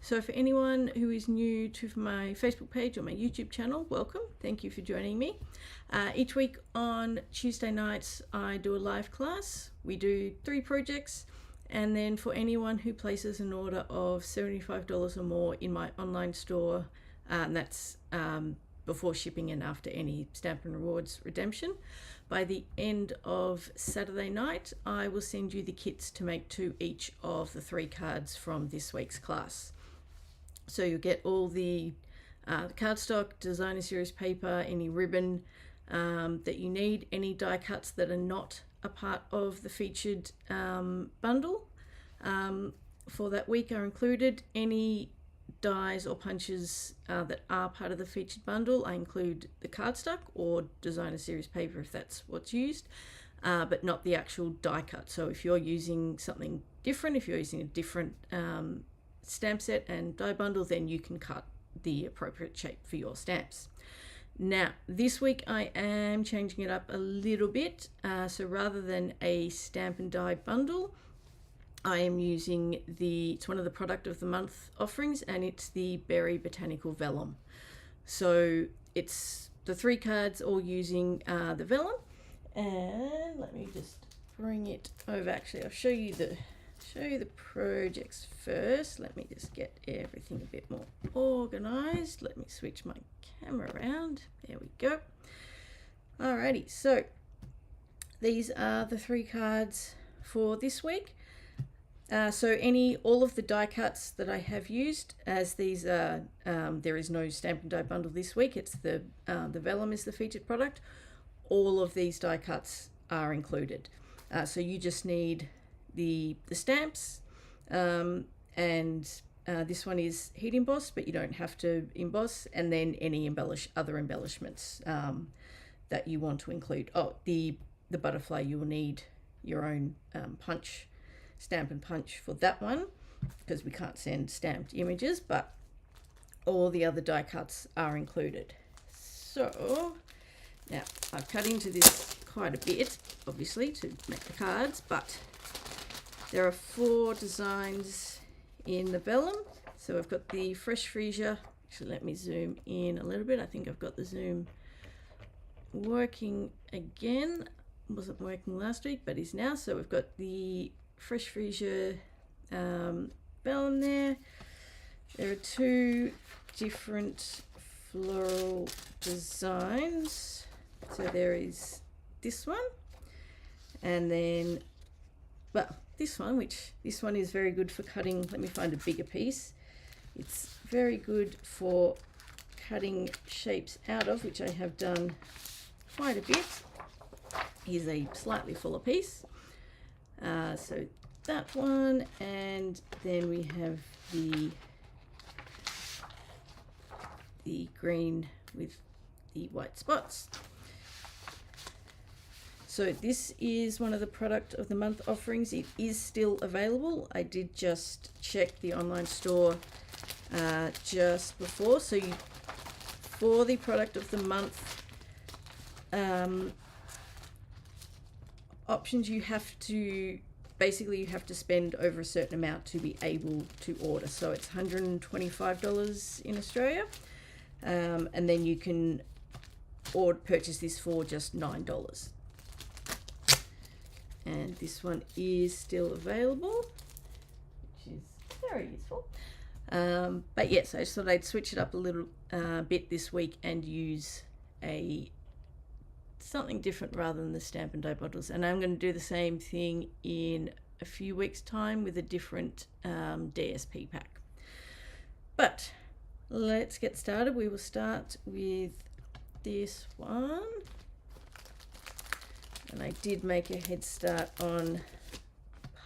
So for anyone who is new to my Facebook page or my YouTube channel, welcome. Thank you for joining me. Each week on Tuesday nights, I do a live class. We do 3 projects. And then for anyone who places an order of $75 or more in my online store, that's before shipping and after any Stamp and Rewards redemption, by the end of Saturday night, I will send you the kits to make 2 each of the 3 cards from this week's class. So you'll get all the cardstock, designer series paper, any ribbon that you need, any die cuts that are not a part of the featured bundle for that week are included. Any dies or punches that are part of the featured bundle, I include the cardstock or designer series paper if that's what's used, but not the actual die cut. So if you're using something different, if you're using a different stamp set and die bundle, then you can cut the appropriate shape for your stamps. Now this week I am changing it up a little bit, so rather than a stamp and die bundle, I am using it's one of the product of the month offerings, and it's the Berry Botanical Vellum. So it's the 3 cards all using the vellum, and let me just bring it over. Actually, I'll show you the projects first. Let me just get everything a bit more organized. Let me switch my camera around. There we go. Alrighty, so these are the 3 cards for this week. So all of the die cuts that I have used, as these are, there is no stamp and die bundle this week. It's the vellum is the featured product. All of these die cuts are included. So you just need the stamps, and this one is heat embossed, but you don't have to emboss, and then any other embellishments that you want to include. Oh, the butterfly, you will need your own stamp and punch for that one, because we can't send stamped images, but all the other die cuts are included. So now I've cut into this quite a bit, obviously, to make the cards, but there are 4 designs in the vellum. So I've got the fresh freesia. Actually, let me zoom in a little bit. I think I've got the zoom working again. Wasn't working last week, but is now. So we've got the fresh freesia vellum there. There are 2 different floral designs. So there is this one, and then, well, this one is very good for cutting. Let me find a bigger piece. It's very good for cutting shapes out of, which I have done quite a bit. Here's a slightly fuller piece. So that one, and then we have the green with the white spots. So this is one of the product of the month offerings. It is still available. I did just check the online store just before. So for the product of the month options, you have to spend over a certain amount to be able to order. So it's $125 in Australia, and then you can purchase this for just $9. And this one is still available, which is very useful. But yes, I just thought I'd switch it up a little bit this week and use something different rather than the stamp and die bundles. And I'm going to do the same thing in a few weeks' time with a different DSP pack. But let's get started. We will start with this one. And I did make a head start on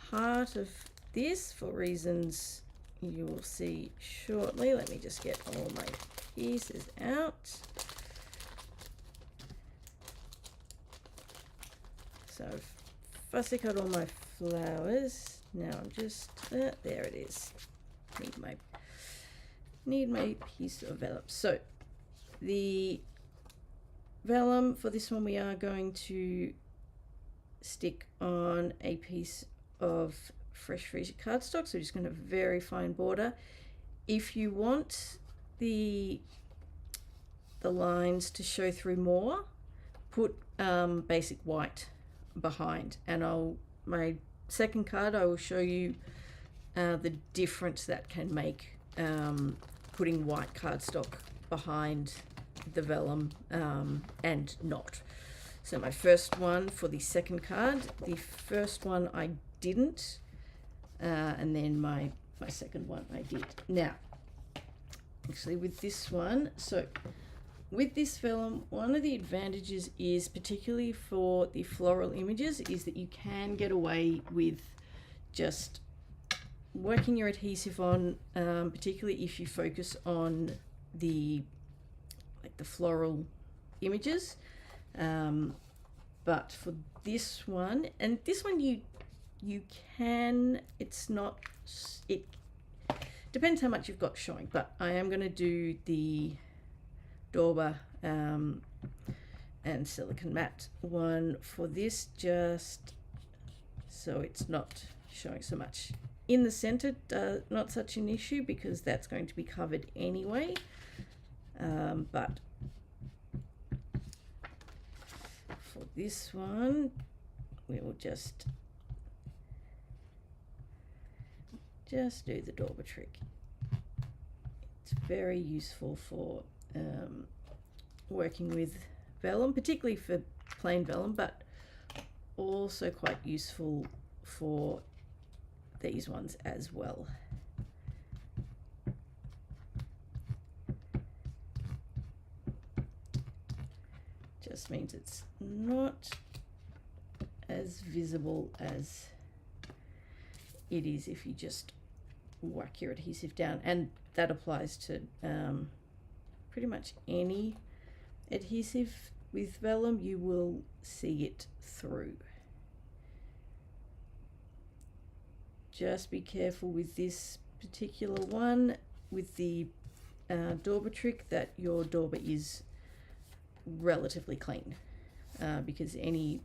part of this for reasons you will see shortly. Let me just get all my pieces out. So I've fussy cut all my flowers. Now I'm just, there it is. Need my piece of vellum. So the vellum for this one, we are going to stick on a piece of fresh freesia cardstock. So just going to have a very fine border. if you want the lines to show through more, put basic white behind, and my second card I will show you the difference that can make putting white cardstock behind the vellum and not. So my first one for the second card, the first one I didn't, and then my second one I did. Now, actually with this one, so with this vellum, one of the advantages is, particularly for the floral images, is that you can get away with just working your adhesive on, particularly if you focus on the floral images. But for this one, and this one you can, it's not, it depends how much you've got showing, but I am going to do the Dauber and silicone matte one for this, just so it's not showing so much in the center. Not such an issue because that's going to be covered anyway, but for this one we will just do the Dauber trick. It's very useful for working with vellum, particularly for plain vellum, but also quite useful for these ones as well. Just means it's not as visible as it is if you just whack your adhesive down, and that applies to pretty much any adhesive with vellum. You will see it through. Just be careful with this particular one with the Dauber trick that your Dauber is relatively clean, because any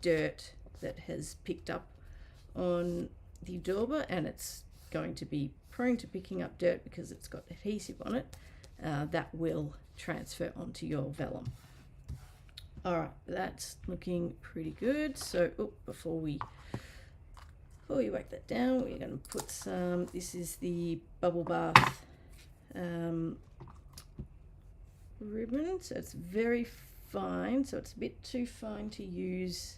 dirt that has picked up on the Dauber, and it's going to be prone to picking up dirt because it's got adhesive on it, that will transfer onto your vellum. All right, that's looking pretty good. So before we whack that down, we're going to put some, this is the bubble bath ribbon, so it's very fine, so it's a bit too fine to use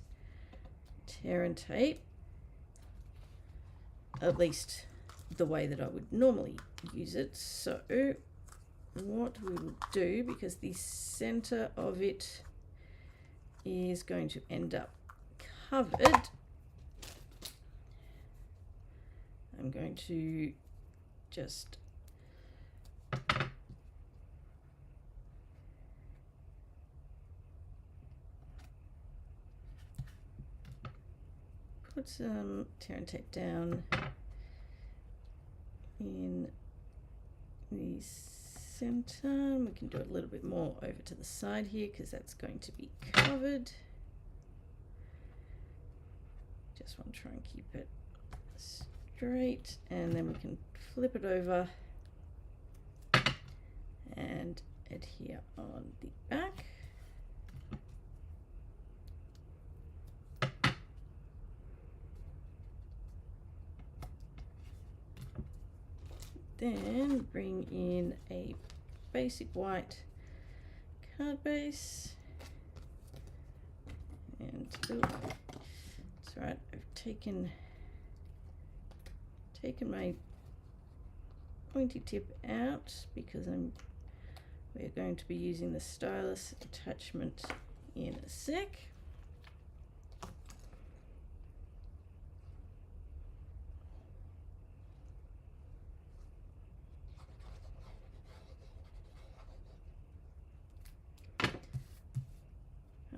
tear and tape, at least the way that I would normally use it. So what we will do, because the center of it is going to end up covered, I'm going to just put some tear and tape down in the center. We can do a little bit more over to the side here because that's going to be covered. Just want to try and keep it straight, and then we can flip it over and adhere on the back. Then bring in a basic white card base, and it's right, I've taken my pointy tip out because we're going to be using the stylus attachment in a sec.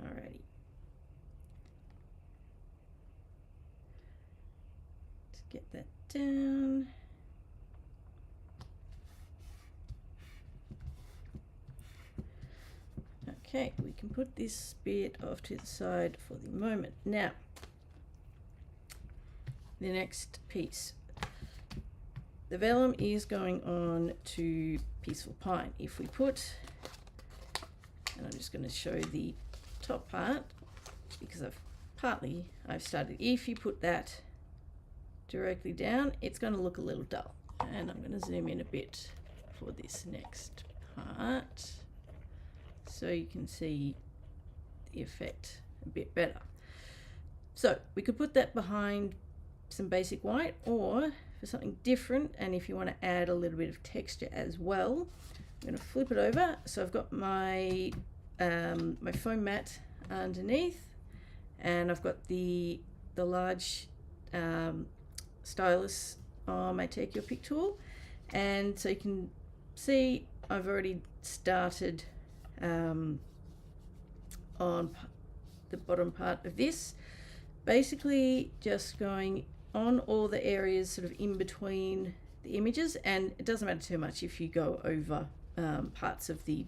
Alrighty. Let's get that down. Okay, we can put this bit off to the side for the moment. Now, the next piece. the vellum is going on to Peaceful Pine. If we put, and I'm just going to show the top part because I've started. If you put that directly down, it's going to look a little dull. And I'm going to zoom in a bit for this next part so you can see the effect a bit better. So we could put that behind some basic white, or for something different, and if you want to add a little bit of texture as well, I'm going to flip it over. So I've got my my foam mat underneath, and I've got the large stylus on my Take Your Pick tool, and so you can see I've already started on the bottom part of this, basically just going on all the areas sort of in between the images, and it doesn't matter too much if you go over parts of the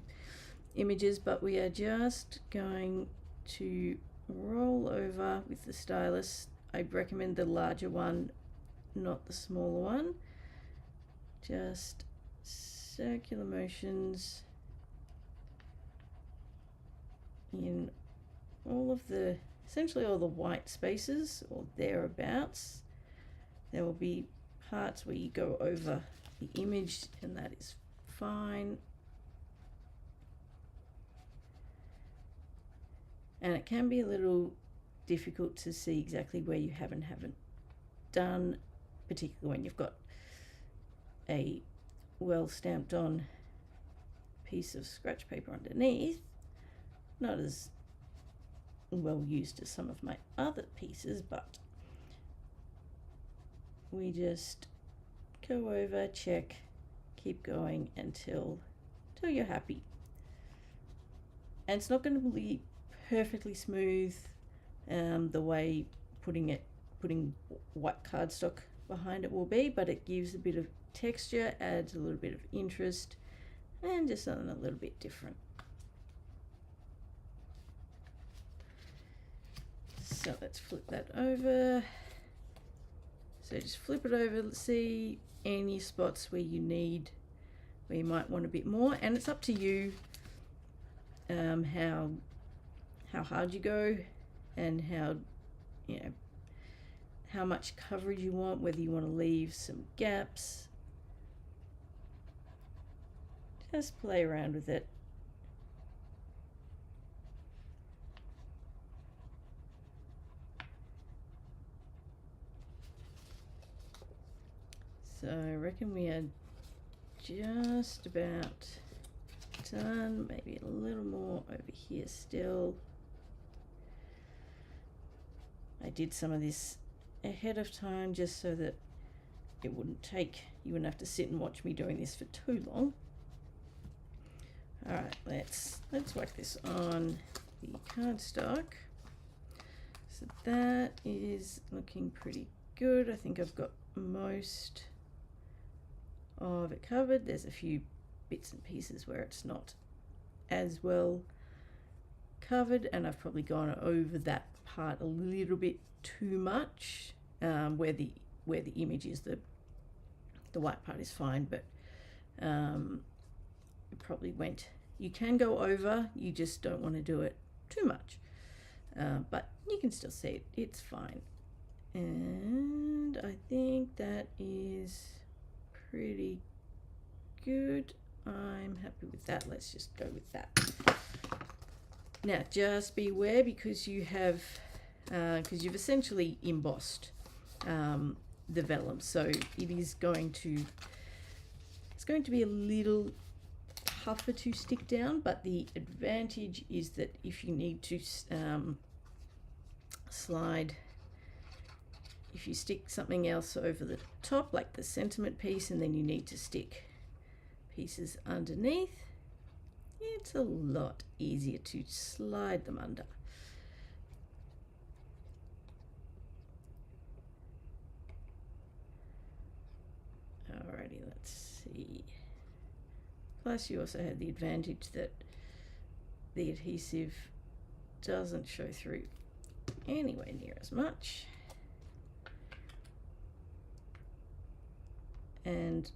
images, but we are just going to roll over with the stylus. I recommend the larger one, not the smaller one. Just circular motions in all of the, essentially all the white spaces or thereabouts. There will be parts where you go over the image, and that is fine. And it can be a little difficult to see exactly where you haven't done, particularly when you've got a well stamped on piece of scratch paper underneath. Not as well used as some of my other pieces, but we just go over, check, keep going until you're happy. And it's not going to be perfectly smooth the way putting white cardstock behind it will be, but it gives a bit of texture, adds a little bit of interest, and just something a little bit different. So let's flip that over. So just flip it over, let's see any spots where you might want a bit more, and it's up to you how hard you go and how much coverage you want, whether you want to leave some gaps. Just play around with it. So I reckon we are just about done, maybe a little more over here still. I did some of this ahead of time just so that you wouldn't have to sit and watch me doing this for too long. All right, let's whack this on the cardstock. So that is looking pretty good. I think I've got most of it covered. There's a few bits and pieces where it's not as well covered, and I've probably gone over that part a little bit too much, where the image is, the white part is fine, but it probably went, you can go over, you just don't want to do it too much, but you can still see it, it's fine. And I think that is pretty good. I'm happy with that. Let's just go with that. Now just beware, because you've essentially embossed the vellum, so it's going to be a little tougher to stick down, but the advantage is that if you need to slide, if you stick something else over the top, like the sentiment piece, and then you need to stick pieces underneath, it's a lot easier to slide them under. Alrighty, let's see. Plus you also have the advantage that the adhesive doesn't show through anywhere near as much. And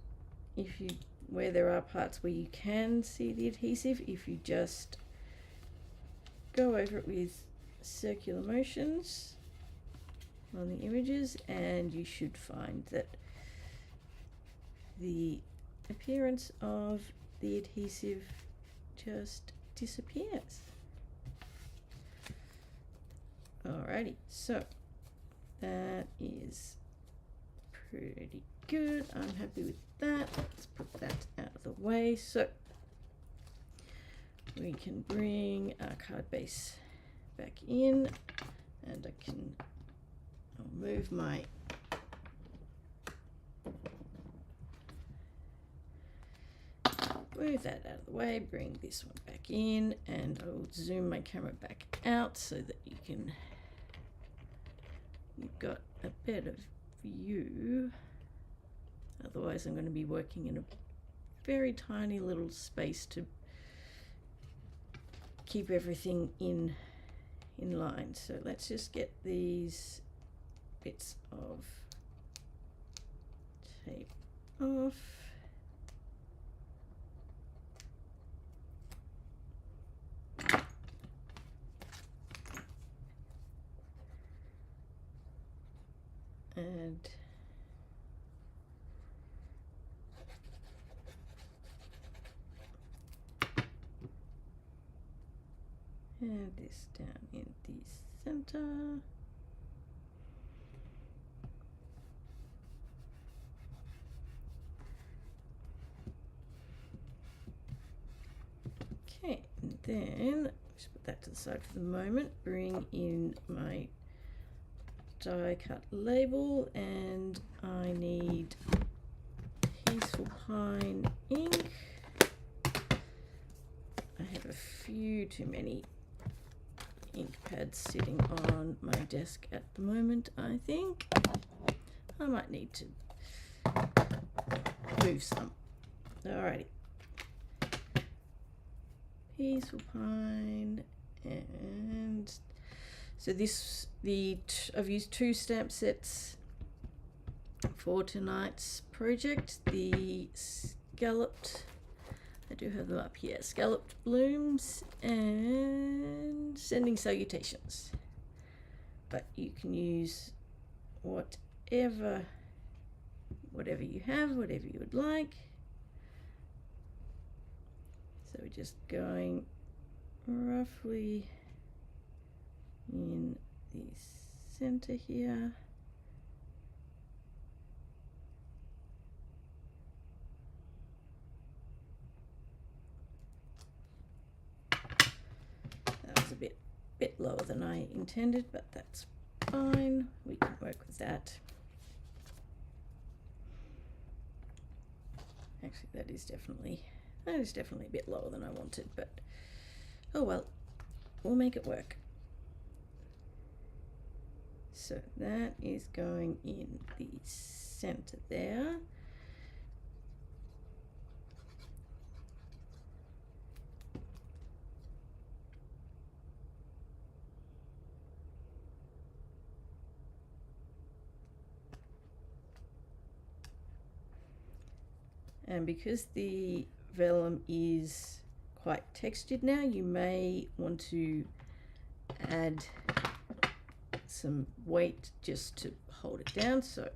if you, where there are parts where you can see the adhesive, if you just go over it with circular motions on the images, and you should find that the appearance of the adhesive just disappears. Alrighty, so that is pretty good. I'm happy with that. Let's put that out of the way. So we can bring our card base back in, and I'll move my move that out of the way, bring this one back in, and I'll zoom my camera back out so that you've got a better view. Otherwise I'm going to be working in a very tiny little space to keep everything in line. So let's just get these bits of tape off. And this down in the center. Okay, and then just put that to the side for the moment. Bring in my die cut label, and I need Peaceful Pine ink. I have a few too many ink pads sitting on my desk at the moment. I think I might need to move some. Alrighty. Peaceful Pine, and so this, I've used 2 stamp sets for tonight's project. The scalloped, I do have them up here, scalloped blooms and sending salutations. But you can use whatever you have, whatever you would like. So we're just going roughly in the center here. That was a bit lower than I intended, but that's fine. We can work with that. Actually, that is definitely a bit lower than I wanted, but oh well, we'll make it work. So that is going in the center there. And because the vellum is quite textured now, you may want to add some weight just to hold it down. So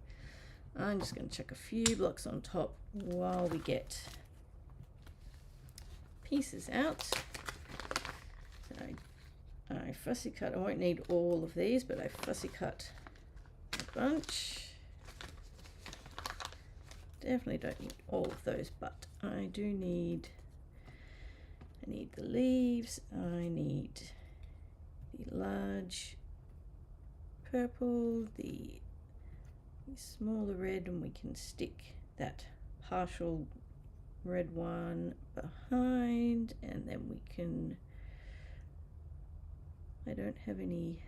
I'm just going to chuck a few blocks on top while we get pieces out. So I fussy cut, I won't need all of these, but I fussy cut a bunch. Definitely don't need all of those, but I do need, I need the leaves, I need the large purple, the smaller red, and we can stick that partial red one behind, and then we can, I don't have any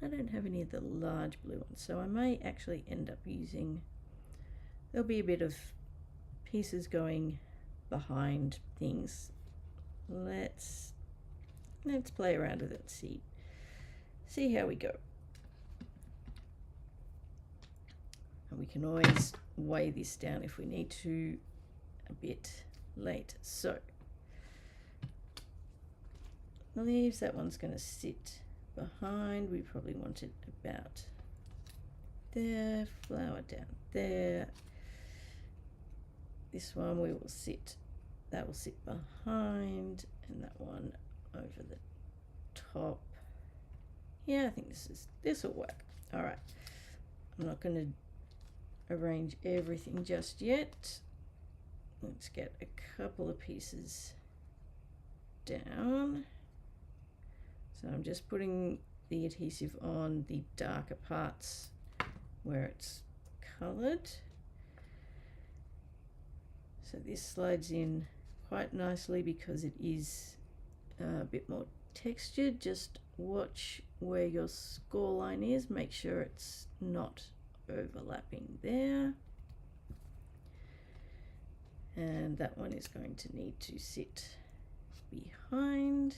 of the large blue ones, so I may actually end up using, there'll be a bit of pieces going behind things. Let's play around with it and see how we go. And we can always weigh this down if we need to a bit later. So leaves, that one's going to sit behind. We probably want it about there. Flower down there. This one we will sit, that will sit behind, and that one over the top. Yeah, I think this will work. All right, I'm not going to arrange everything just yet. Let's get a couple of pieces down. So I'm just putting the adhesive on the darker parts where it's colored. So this slides in quite nicely because it is a bit more textured. Just watch where your score line is, make sure it's not overlapping there. And that one is going to need to sit behind.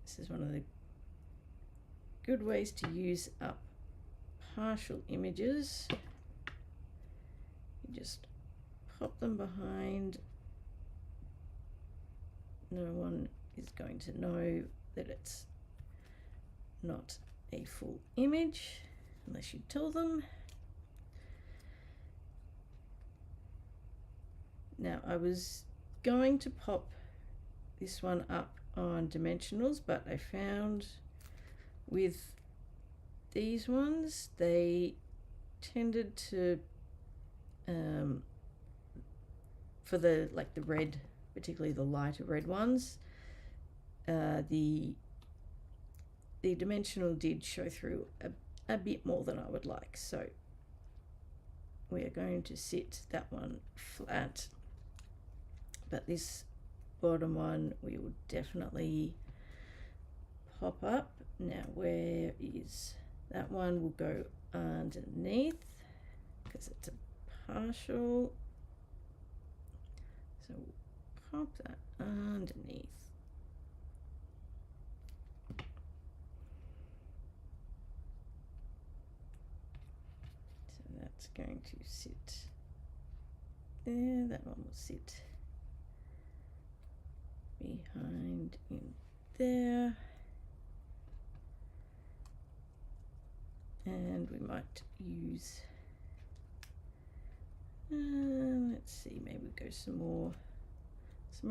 This is one of the good ways to use up partial images. You just pop them behind. No one is going to know that it's not a full image unless you tell them. Now I was going to pop this one up on dimensionals, but I found with these ones they tended to for the red, particularly the lighter red ones, the dimensional did show through a bit more than I would like, so we are going to sit that one flat, but this bottom one we will definitely pop up. Now where is that one? Will go underneath because it's a partial, so we'll pop that underneath. So that's going to sit there, that one will sit behind in there, and we might use let's see, maybe we go some more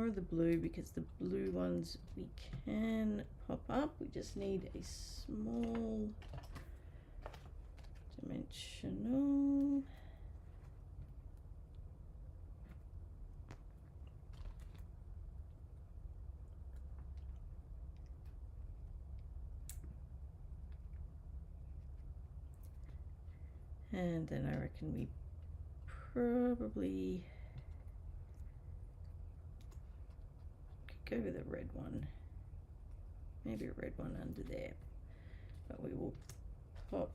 of the blue, because the blue ones we can pop up. We just need a small dimensional. And then I reckon we probably could go with a red one, maybe a red one under there, but we will pop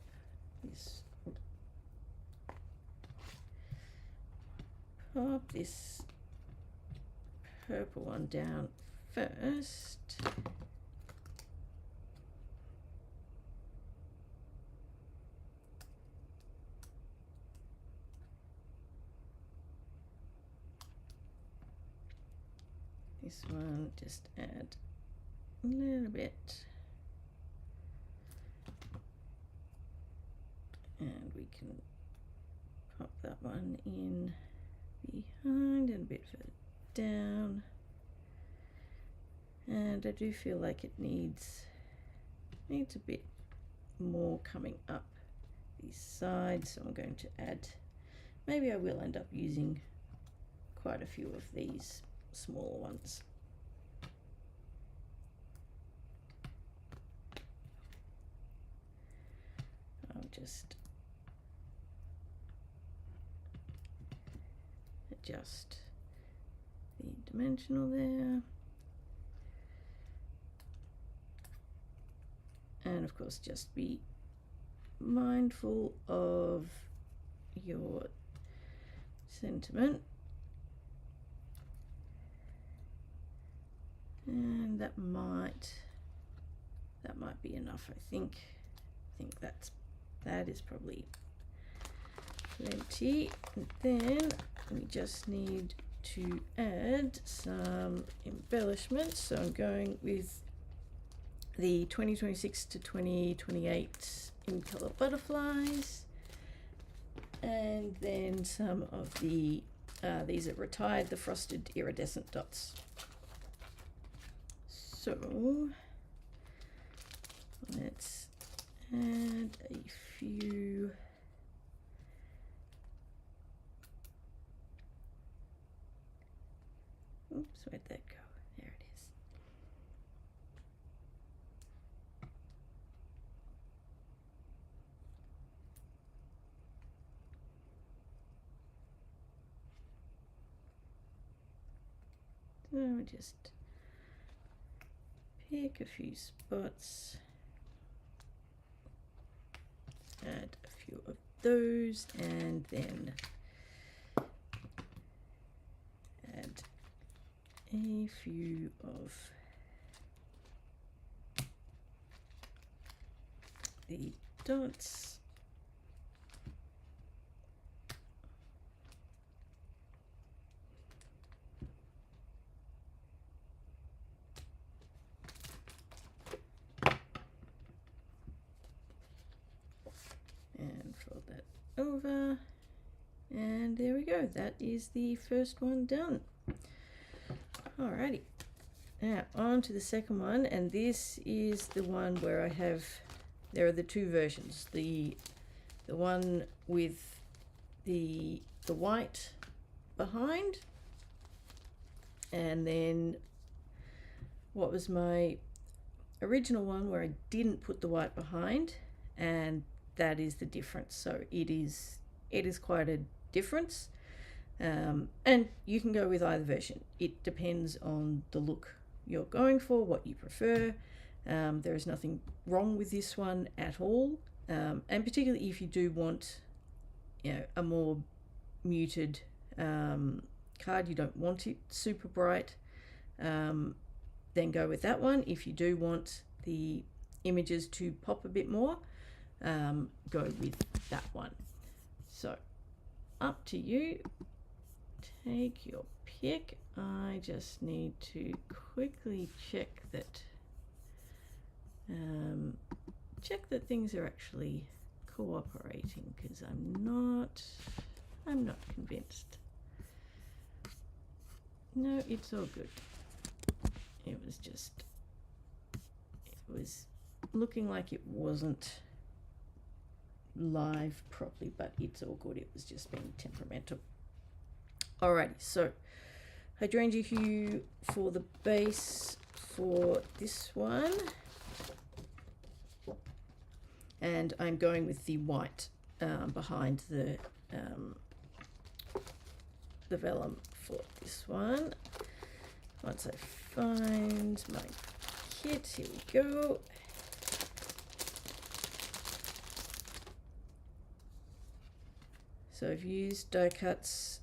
this purple one down first. This one, just add a little bit, and we can pop that one in behind and a bit further down. And I do feel like it needs a bit more coming up these sides, so I'm going to add, maybe I will end up using quite a few of these smaller ones. I'll just adjust the dimensional there, and of course just be mindful of your sentiment. And that might be enough, I think. That is probably plenty. And then we just need to add some embellishments. So I'm going with the 2026 to 2028 in color butterflies, and then some of the these are retired, the frosted iridescent dots. So let's add a few. Oops, where'd that go? There it is. So just pick a few spots, add a few of those, and then add a few of the dots. And fold that over, and there we go. That is the first one done. Alrighty, now on to the second one, and this is the one where I have, there are the two versions, the one with the white behind, and then what was my original one where I didn't put the white behind, and that is the difference. So it is quite a difference, and you can go with either version. It depends on the look you're going for, what you prefer. There is nothing wrong with this one at all, and particularly if you do want, you know, a more muted card, you don't want it super bright, then go with that one. If you do want the images to pop a bit more, go with that one. So up to you, take your pick. I just need to quickly check that things are actually cooperating, because I'm not convinced. No, it's all good. It was looking like it wasn't live properly, but it's all good. It was just being temperamental. Alrighty, so hydrangea hue for the base for this one, and I'm going with the white behind the vellum for this one. Once I find my kit, here we go. So I've used die cuts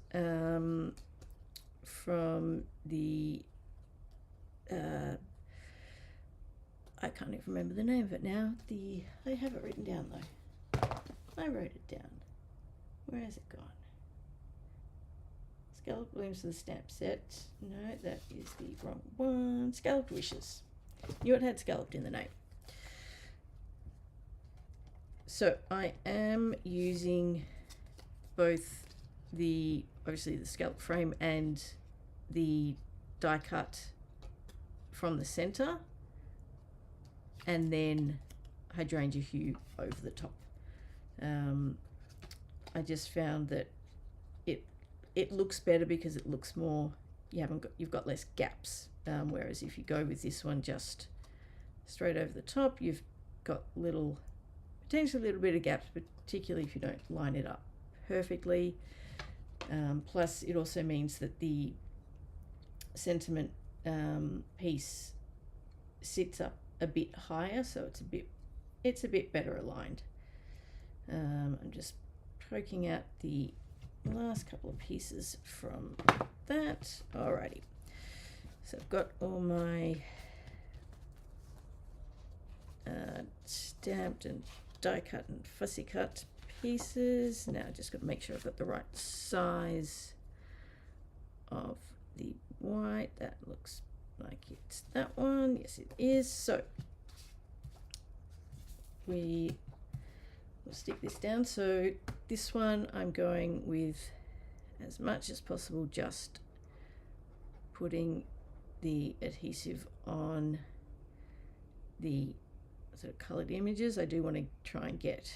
from the, I can't even remember the name of it now. I have it written down though. I wrote it down. Where has it gone? Scalloped blooms for the stamp set. No, that is the wrong one. Scalloped wishes. Knew it had scalloped in the name. So I am using both obviously the scallop frame and the die cut from the center, and then hydrangea hue over the top. I just found that it looks better because it looks more, you've got less gaps, whereas if you go with this one just straight over the top, you've got potentially a little bit of gaps, particularly if you don't line it up perfectly. Plus it also means that the sentiment piece sits up a bit higher, so it's a bit better aligned. I'm just poking out the last couple of pieces from that. Alrighty, So I've got all my stamped and die cut and fussy cut pieces. Now I just got to make sure I've got the right size of the white. That looks like it's that one. Yes, it is. So we will stick this down. So this one I'm going with, as much as possible, just putting the adhesive on the sort of colored images. I do want to try and get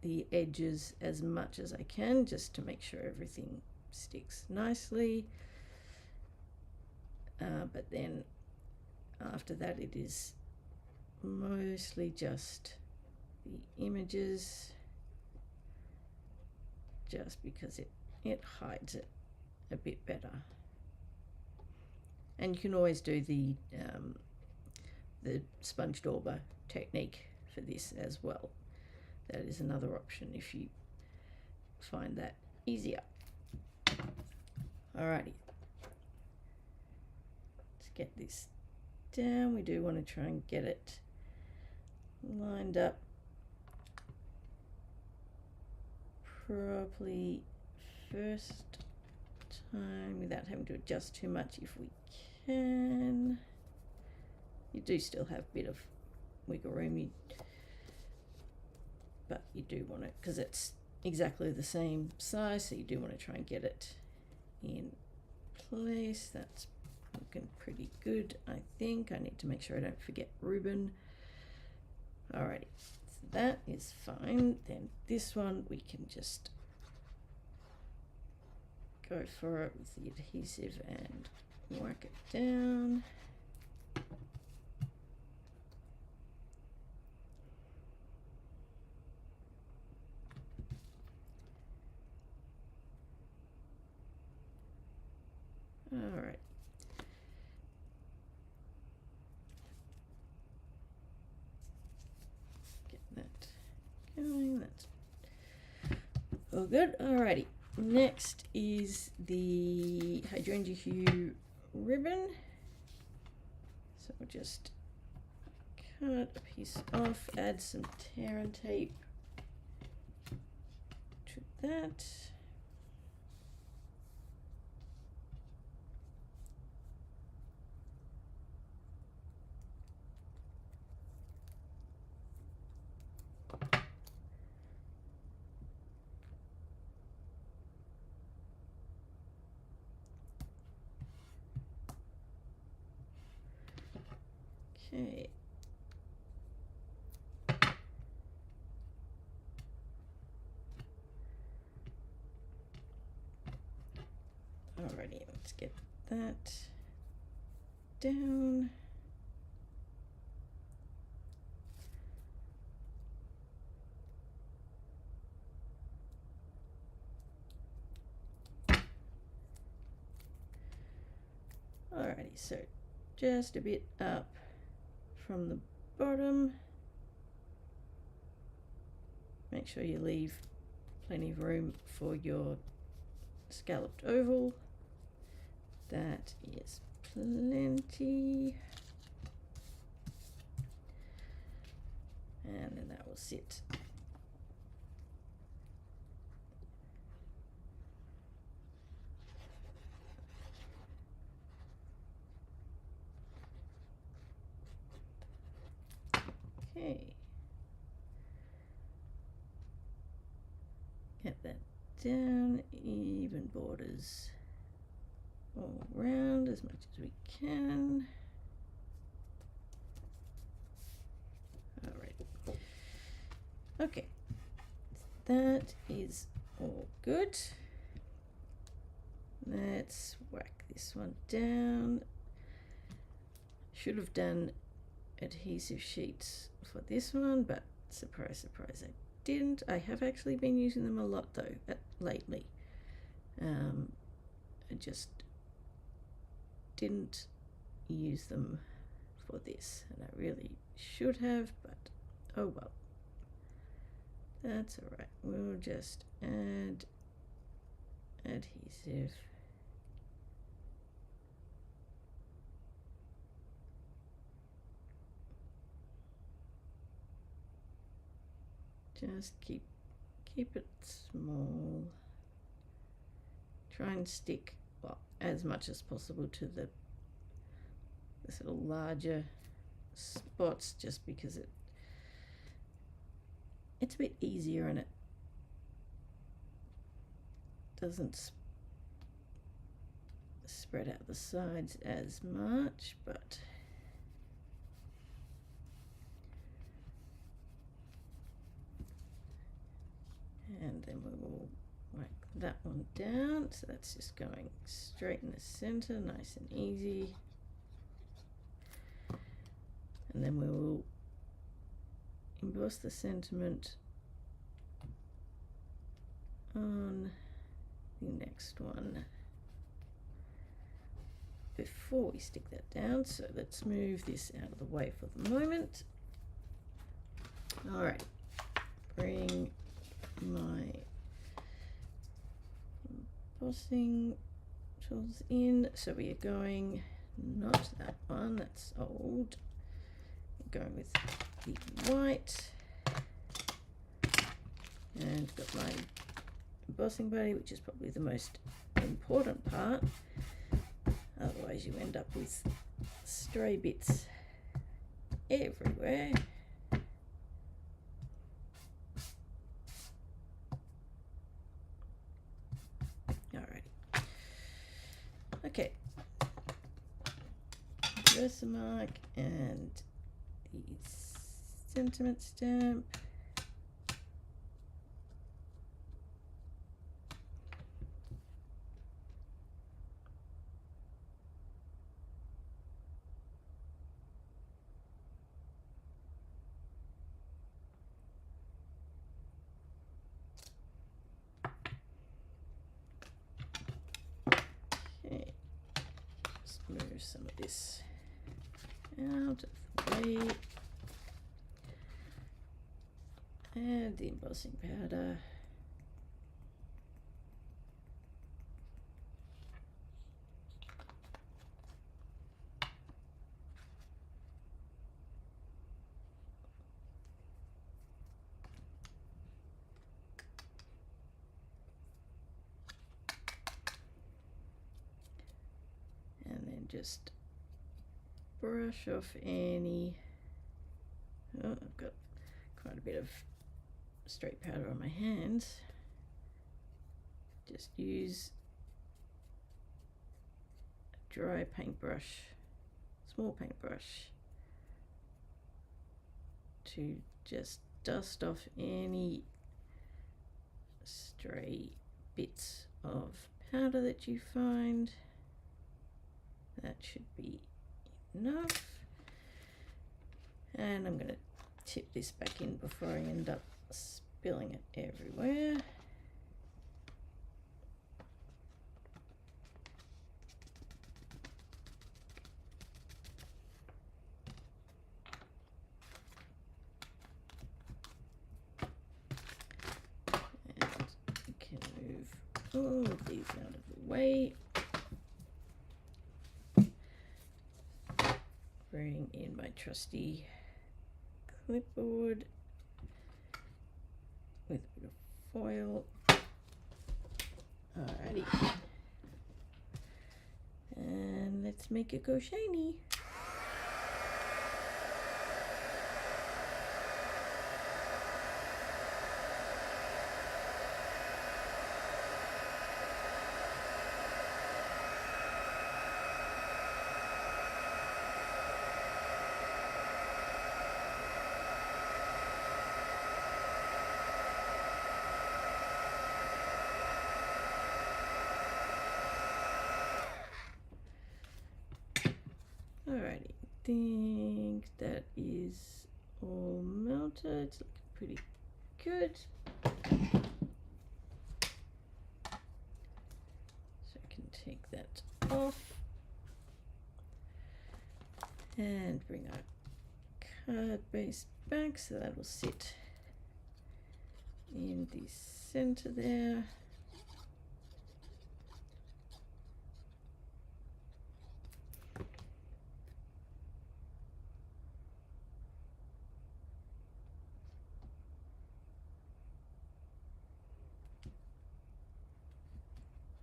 the edges as much as I can, just to make sure everything sticks nicely. But then after that, it is mostly just the images, just because it hides it a bit better. And you can always do the sponge dauber technique for this as well. That is another option if you find that easier. Alrighty, let's get this down. We do want to try and get it lined up properly first time without having to adjust too much if we can. You do still have a bit of wiggle room, but you do want it, because it's exactly the same size, so you do want to try and get it in place. That's looking pretty good, I think. I need to make sure I don't forget Reuben. Alrighty, so that is fine. Then this one we can just go for it with the adhesive and work it down. All right. Get that going. That's all good. Alrighty. Next is the hydrangea hue ribbon. So we'll just cut a piece off, add some tear and tape to that. Okay. Alrighty, let's get that down. Alrighty, so just a bit up from the bottom. Make sure you leave plenty of room for your scalloped oval. That is plenty. And then that will sit. Okay. Get that down, even borders all around as much as we can. All right. Okay, that is all good. Let's whack this one down. Should have done adhesive sheets for this one, but surprise, surprise, I didn't. I have actually been using them a lot though lately. I just didn't use them for this, and I really should have, but oh well. That's all right. We'll just add adhesive Just keep it small. Try and stick, well, as much as possible to the sort of larger spots, just because it's a bit easier and it doesn't spread out the sides as much, but and then we will whack that one down, so that's just going straight in the center, nice and easy. And then we will emboss the sentiment on the next one before we stick that down. So let's move this out of the way for the moment. All right, bring my embossing tools in. So we are going, not that one, that's old. We're going with the white, and got my embossing buddy, which is probably the most important part. Otherwise you end up with stray bits everywhere. Alrighty. Okay. Versamark and the sentiment stamp. Okay, just move some of this out of the way. Add the embossing powder. And then just brush off any, oh, I've got quite a bit of straight powder on my hands. Just use a dry paintbrush, small paintbrush, to just dust off any stray bits of powder that you find. That should be enough. And I'm going to tip this back in before I end up spilling it everywhere. And we can move all of these out of the way. Bring in my trusty clipboard with a bit of foil. Alrighty. And let's make it go shiny. Alrighty, I think that is all melted. It's looking pretty good. So I can take that off and bring our card base back, so that will sit in the center there.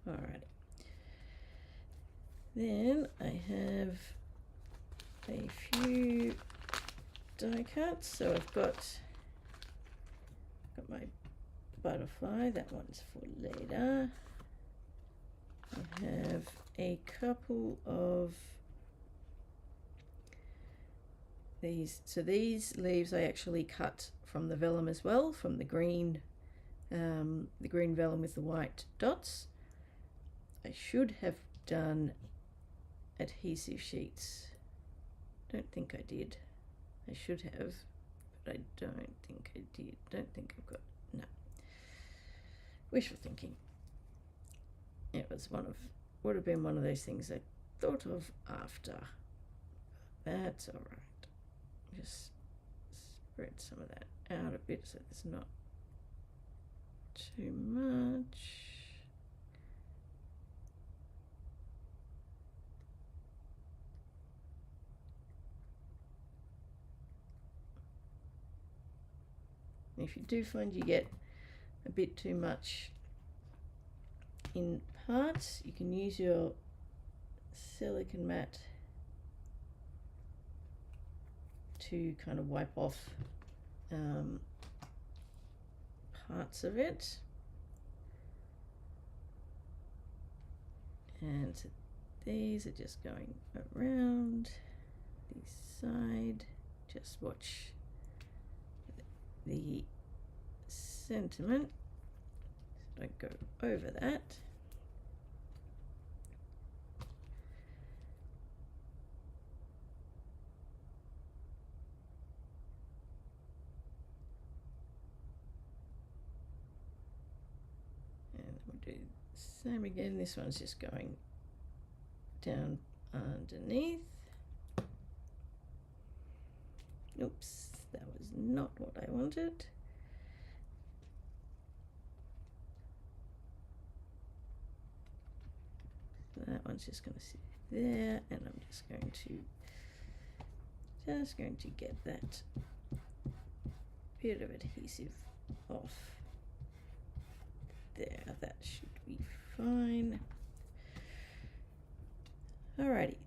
Alrighty. Then I have a few die cuts. So I've got my butterfly. That one's for later. I have a couple of these. So these leaves I actually cut from the vellum as well, from the green vellum with the white dots. I should have done adhesive sheets. Don't think I did. I should have, but I don't think I did. Don't think I've got, no. Wishful thinking. It was would have been one of those things I thought of after. That's all right. Just spread some of that out a bit so there's not too much. If you do find you get a bit too much in parts, you can use your silicone mat to kind of wipe off parts of it. And so these are just going around the side. Just watch the sentiment, so don't go over that. And we'll do the same again. This one's just going down underneath. Oops, that was not what I wanted. So that one's just going to sit there, and I'm just going to get that bit of adhesive off there. That should be fine. Alrighty,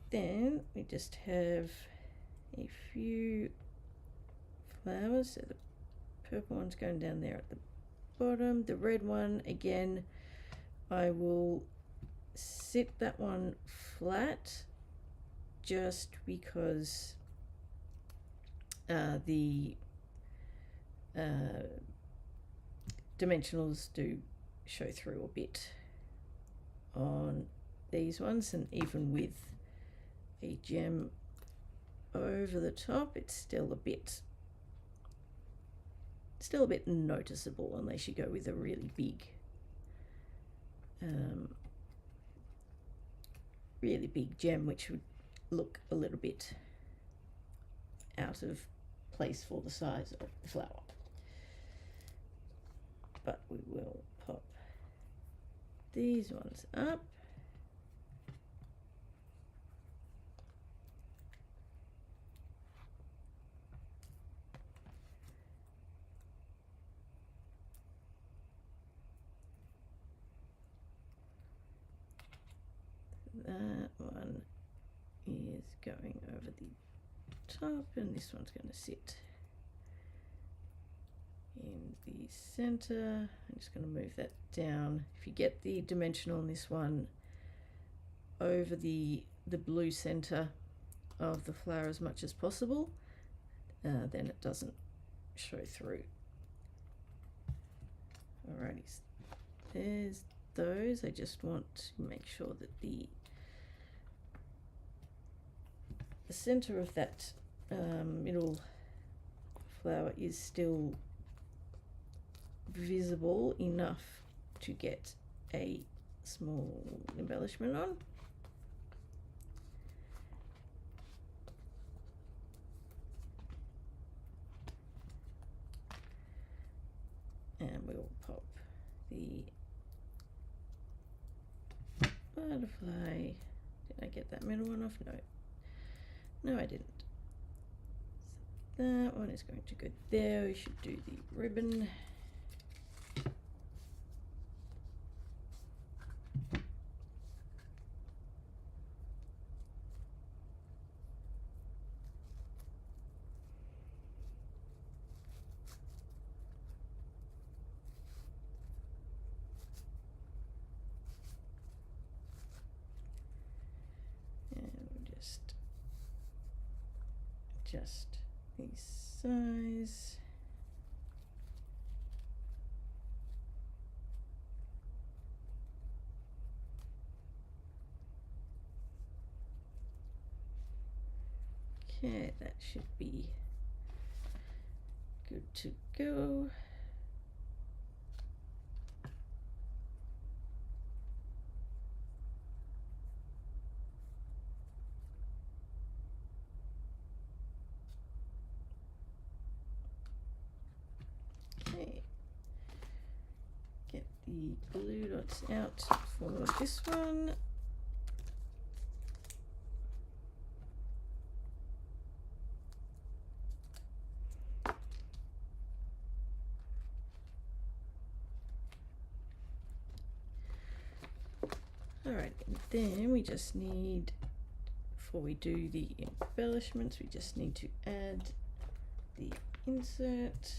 then we just have a few flowers. So the purple one's going down there at the bottom. The red one, again, I will sit that one flat just because the dimensionals do show through a bit on these ones, and even with a gem over the top, it's still a bit noticeable unless you go with a really big gem, which would look a little bit out of place for the size of the flower. But we will pop these ones up. That one is going over the top, and this one's going to sit in the center. I'm just going to move that down. If you get the dimensional on this one over the blue center of the flower as much as possible, then it doesn't show through. Alrighty, there's those. I just want to make sure that the center of that middle flower is still visible enough to get a small embellishment on. And we'll pop the butterfly. Did I get that middle one off? No, I didn't. So that one is going to go there. We should do the ribbon. adjust the size. Okay, that should be good to go. Okay, get the blue dots out for this one. Alright, and then we just need, before we do the embellishments, we just need to add the insert.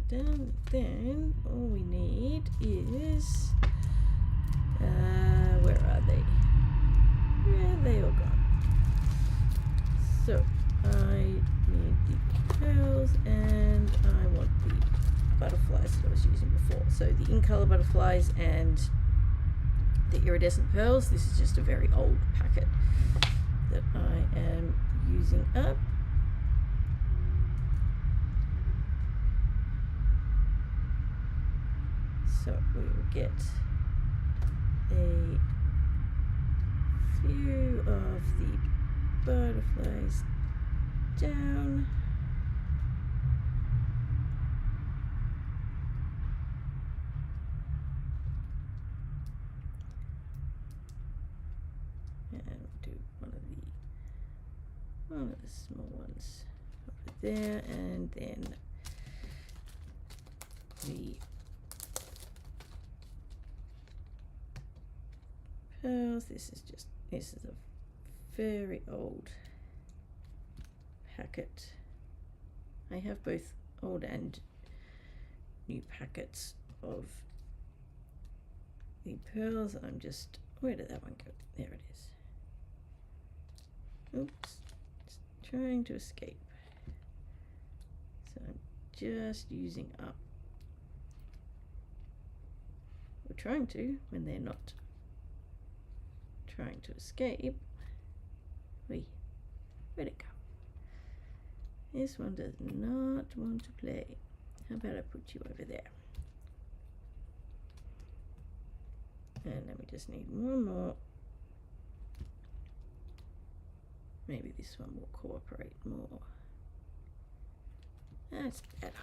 Down. Then all we need is where are they? Where are they all gone? So I need the pearls and I want the butterflies that I was using before. So the in-color butterflies and the iridescent pearls. This is just a very old packet that I am using up. So we will get a few of the butterflies down. And we'll do one of the small ones over there, and then the pearls. This is a very old packet. I have both old and new packets of the pearls. I'm just, where did that one go? There it is. Oops, it's trying to escape. So I'm just using up. We're trying to when they're not trying to escape. Where'd it go? This one does not want to play. How about I put you over there? And then we just need one more. Maybe this one will cooperate more. That's better.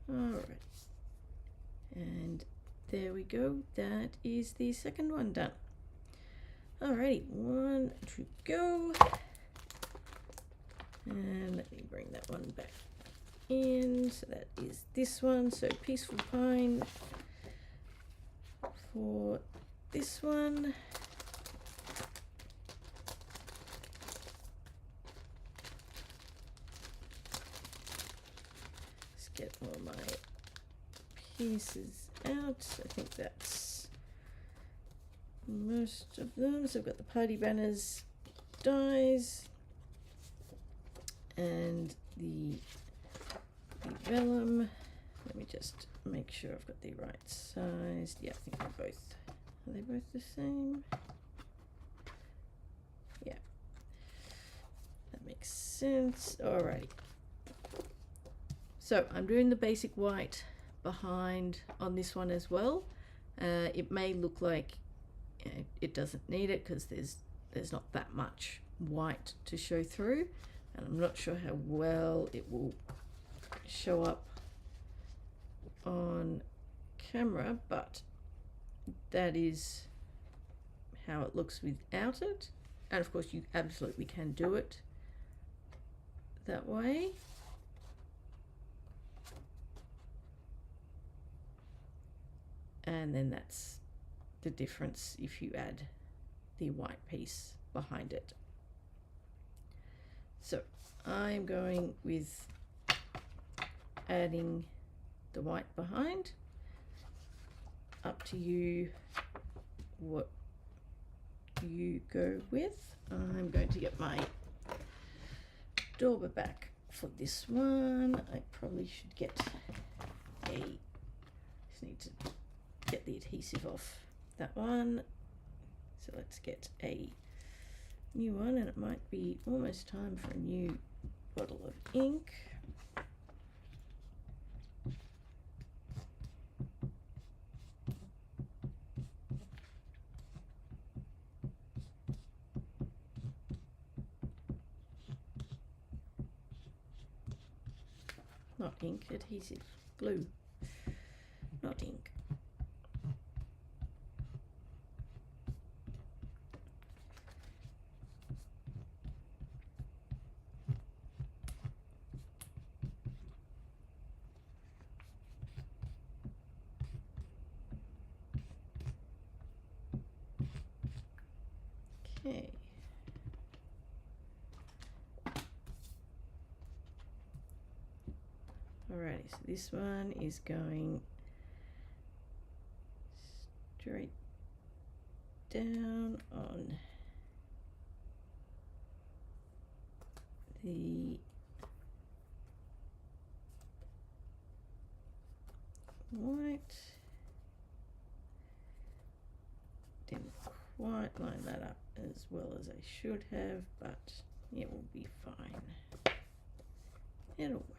Alright. And there we go. That is the second one done. Alrighty, one to go. And let me bring that one back in. So that is this one. So Peaceful Pine for this one. Let's get all my pieces out. I think that's most of them. So I've got the party banners dies and the vellum. Let me just make sure I've got the right size. Yeah, I think they're both. Are they both the same? Yeah, that makes sense. Alrighty. So I'm doing the basic white behind on this one as well. It may look like it doesn't need it because there's not that much white to show through, and I'm not sure how well it will show up on camera, but that is how it looks without it. And of course you absolutely can do it that way. And then that's the difference if you add the white piece behind it. So I'm going with adding the white behind. Up to you what you go with. I'm going to get my dauber back for this one. I probably should get just need to get the adhesive off that one. So let's get a new one, and it might be almost time for a new bottle of ink. Not ink, adhesive, glue, not ink. Okay. Alrighty, so this one is going straight down on the white. Didn't quite line that up as well as I should have, but it will be fine. It'll work.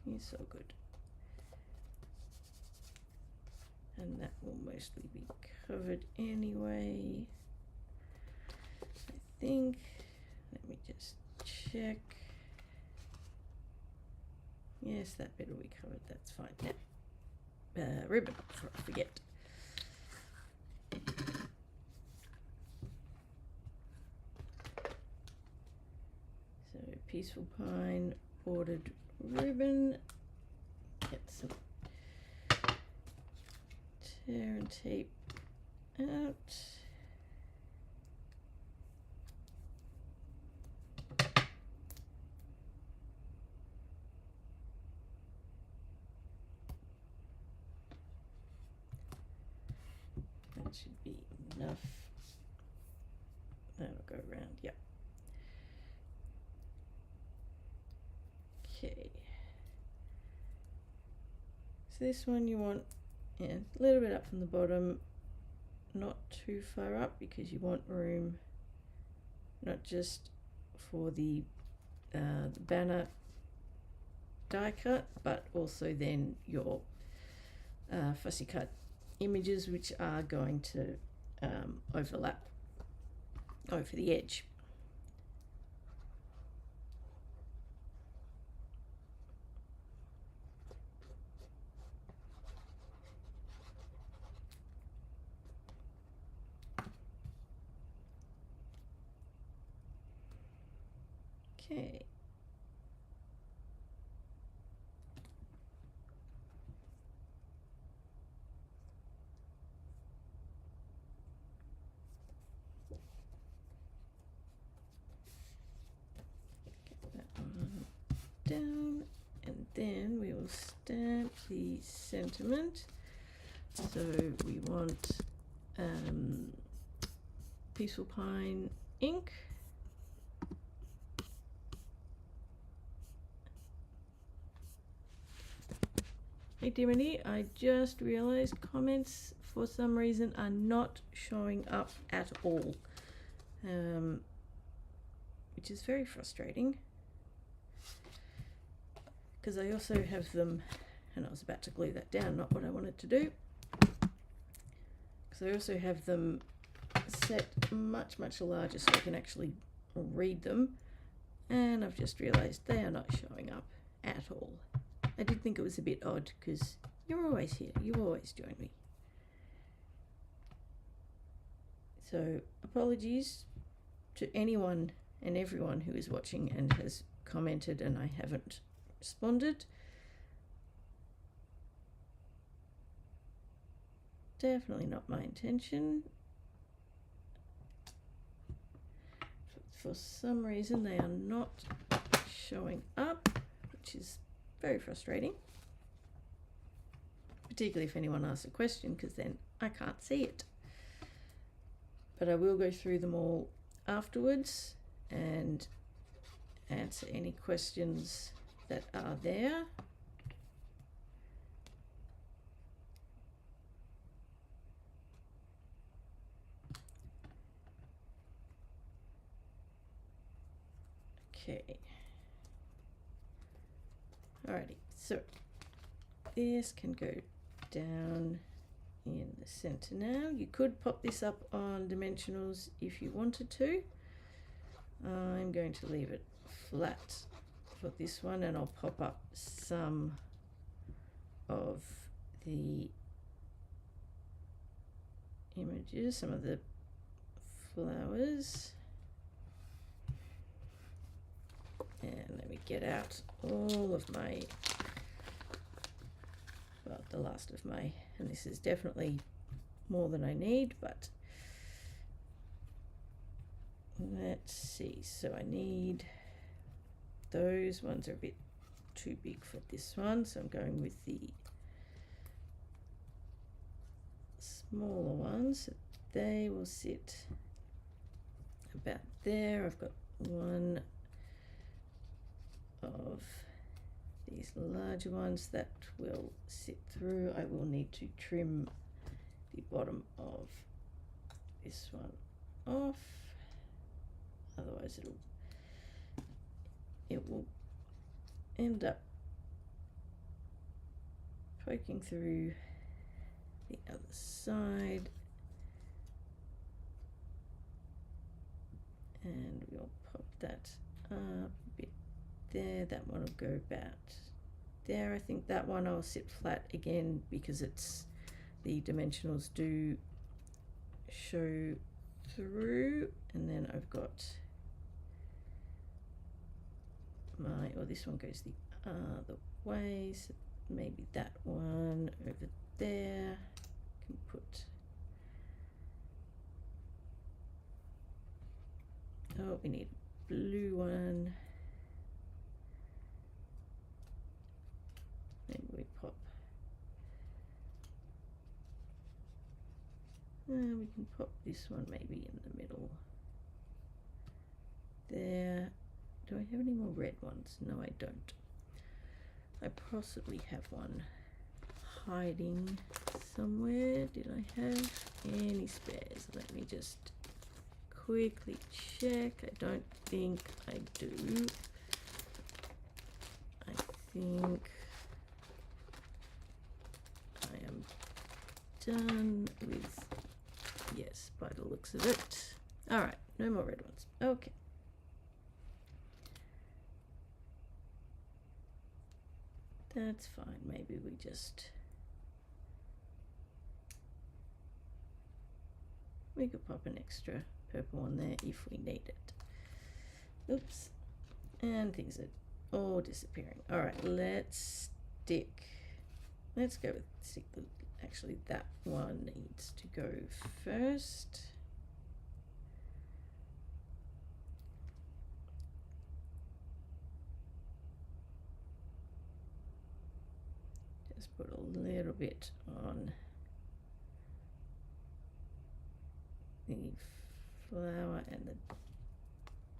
It's so good. And that will mostly be covered anyway, I think. Let me just check. Yes, that bit will be covered. That's fine. Now, ribbon, before I forget. So, Peaceful Pine bordered ribbon. Get some tear and tape out. That should be enough. That'll go around, yep. Okay. So this one you want a little bit up from the bottom, not too far up, because you want room not just for the banner die cut, but also then your fussy cut images, which are going to overlap over the edge. Okay. Get that one down, and then we will stamp the sentiment. So we want Peaceful Pine ink. Hey Dimity, I just realized comments for some reason are not showing up at all, which is very frustrating, because I also have them, and I was about to glue that down, not what I wanted to do, because I also have them set much larger so I can actually read them, and I've just realized they are not showing up at all. I did think it was a bit odd, because you're always here, you always join me. So apologies to anyone and everyone who is watching and has commented and I haven't responded. Definitely not my intention. For some reason they are not showing up, which is very frustrating, particularly if anyone asks a question, because then I can't see it. But I will go through them all afterwards and answer any questions that are there. Okay. Alrighty, so this can go down in the center now. You could pop this up on dimensionals if you wanted to. I'm going to leave it flat for this one, and I'll pop up some of the images, some of the flowers. And let me get out all of my, well, the last of my, and this is definitely more than I need, but let's see. So I need, those ones are a bit too big for this one, so I'm going with the smaller ones. They will sit about there. I've got one of these larger ones that will sit through. I will need to trim the bottom of this one off, otherwise it will end up poking through the other side, and we'll pop that up a bit there. That one will go about there. I think that one I'll sit flat again because it's, the dimensionals do show through. And then I've got my, or this one goes the other way, so maybe that one over there. Can put, oh, we need a blue one. Maybe we pop, we can pop this one maybe in the middle there. Do I have any more red ones? No, I don't. I possibly have one hiding somewhere. Did I have any spares? Let me just quickly check. I don't think I do. I think I am done with, yes, by the looks of it. All right, no more red ones. Okay. That's fine. Maybe we just, we could pop an extra purple one there if we need it. Oops. And things are all disappearing. All right, let's go with stick the, actually that one needs to go first. Just put a little bit on the flower and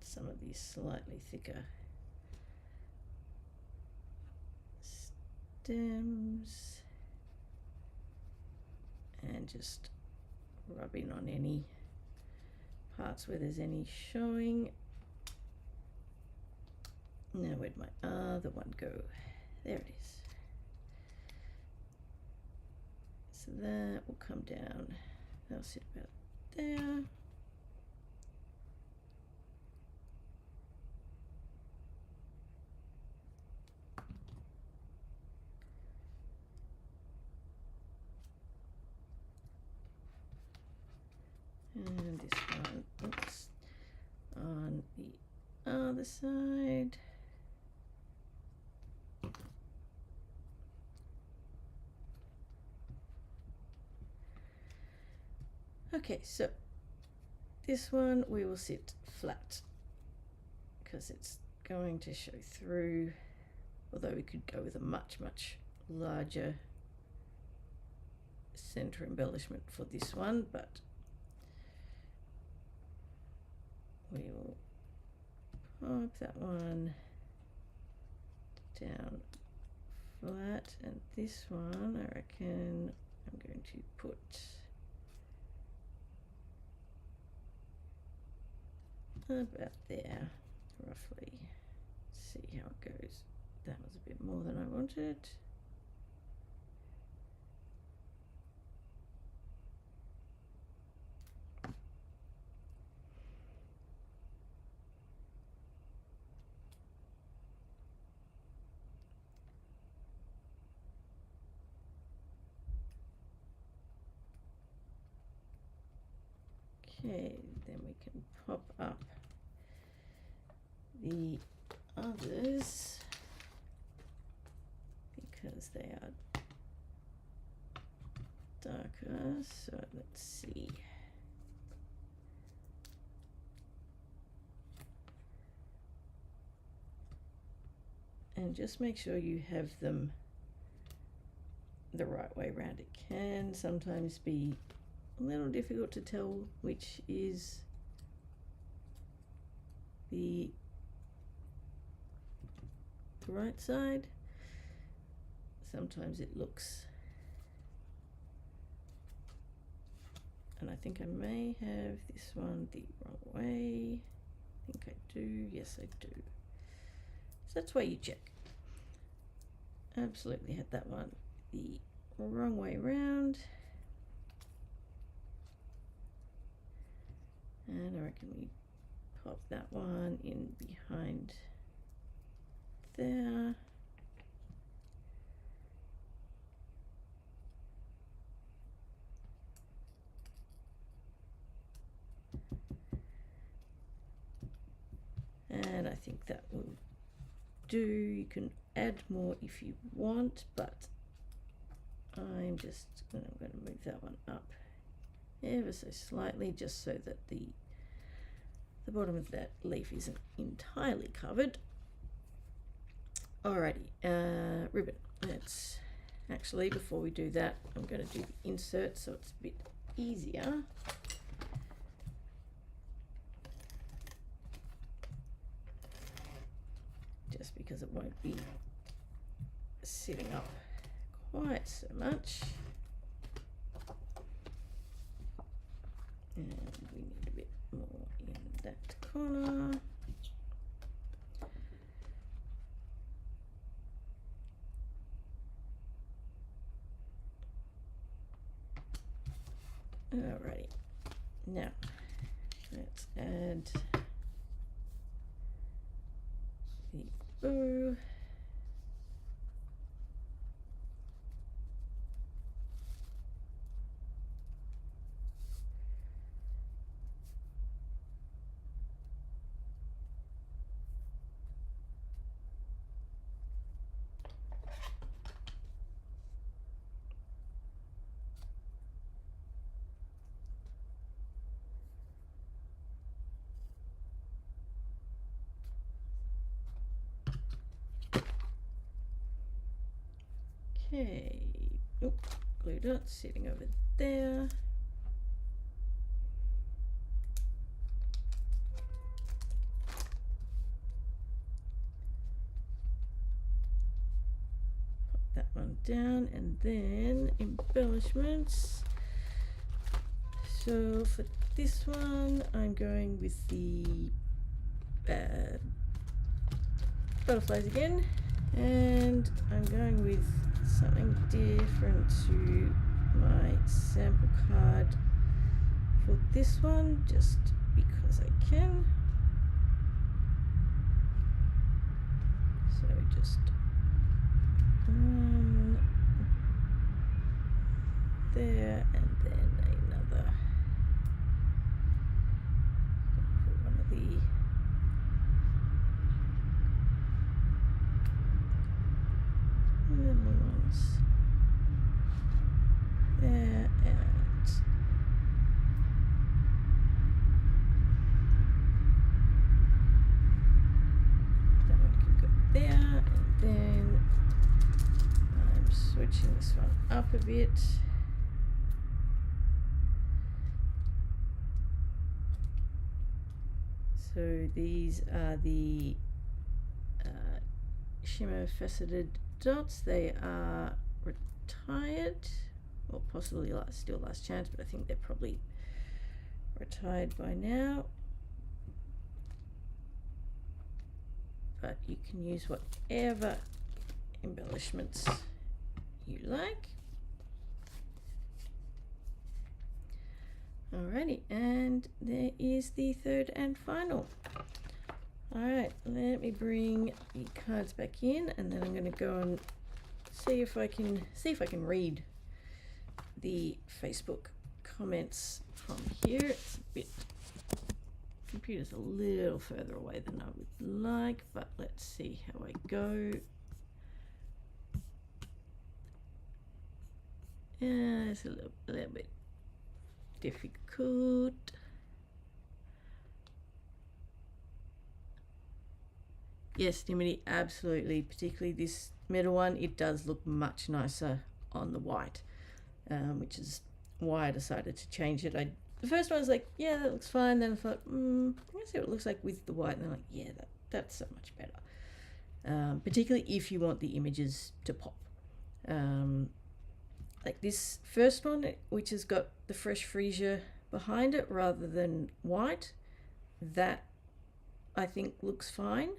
some of these slightly thicker stems, and just rubbing on any parts where there's any showing. Now where'd my other one go? There it is. So that will come down. That'll sit about there. And this one, oops, on the other side. Okay, so this one we will sit flat because it's going to show through, although we could go with a much larger center embellishment for this one, but we will pop that one down flat, and this one I reckon I'm going to put about there, roughly. See how it goes. That was a bit more than I wanted. Okay, then we can pop up the others because they are darker. So let's see. And just make sure you have them the right way around. It can sometimes be a little difficult to tell which is the right side. Sometimes it looks, and I think I may have this one the wrong way. I think I do. Yes, I do. So that's why you check. Absolutely had that one the wrong way around. And I reckon we pop that one in behind there. And I think that will do. You can add more if you want, but I'm going to move that one up ever so slightly, just so that the bottom of that leaf isn't entirely covered. Alrighty, ribbon. Let's actually, before we do that, I'm going to do the insert so it's a bit easier. Just because it won't be sitting up quite so much. And we need a bit more in that corner. Alrighty, now let's add the bow. Okay, oh, glue dot sitting over there. Pop that one down, and then embellishments. So for this one, I'm going with the butterflies again, and I'm going with something different to my sample card for this one, just because I can. So just one there, and then another there, and that one can go there, and then I'm switching this one up a bit. So these are the shimmer faceted dots. They are retired, or possibly still last chance, but I think they're probably retired by now. But you can use whatever embellishments you like. Alrighty, and there is the third and final. Alright, let me bring the cards back in, and then I'm going to go and see if I can read the Facebook comments from here. It's a bit, computer's a little further away than I would like, but let's see how I go. It's a little bit difficult. Yes, Dimity, absolutely. Particularly this middle one, it does look much nicer on the white, which is why I decided to change it. The first one was like, yeah, that looks fine. Then I thought, I'm gonna see what it looks like with the white. And I'm like, yeah, that's so much better. Particularly if you want the images to pop. Like this first one, which has got the fresh freesia behind it rather than white, that I think looks fine.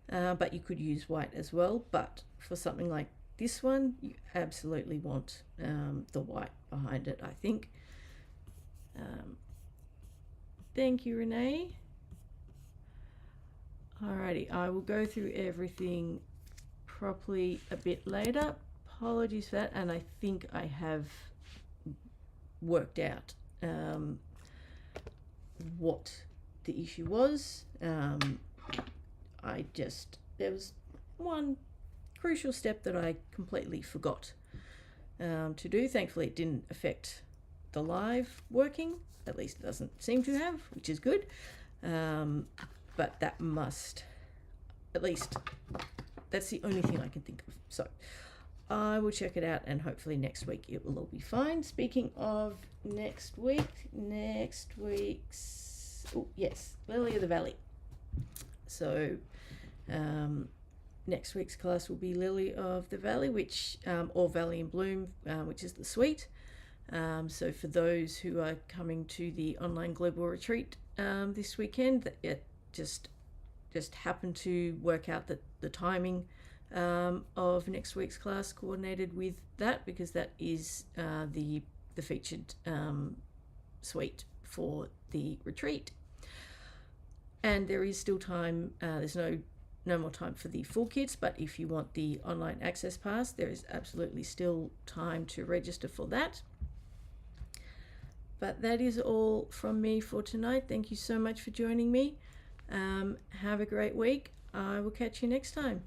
But you could use white as well. But for something like this one, you absolutely want the white behind it, I think. Thank you, Renee. Alrighty, I will go through everything properly a bit later. Apologies for that, and I think I have worked out what the issue was. There was one crucial step that I completely forgot to do. Thankfully, it didn't affect the live working. At least it doesn't seem to have, which is good. But that must, at least, that's the only thing I can think of. So I will check it out, and hopefully next week it will all be fine. Speaking of next week's, oh yes, Lily of the Valley. So next week's class will be Lily of the Valley, which or Valley in Bloom, which is the suite. So for those who are coming to the online global retreat this weekend, it just happened to work out that the timing of next week's class coordinated with that, because that is the featured suite for the retreat. And there is still time. There's no more time for the full kits, but if you want the online access pass, there is absolutely still time to register for that. But that is all from me for tonight. Thank you so much for joining me. Have a great week. I will catch you next time.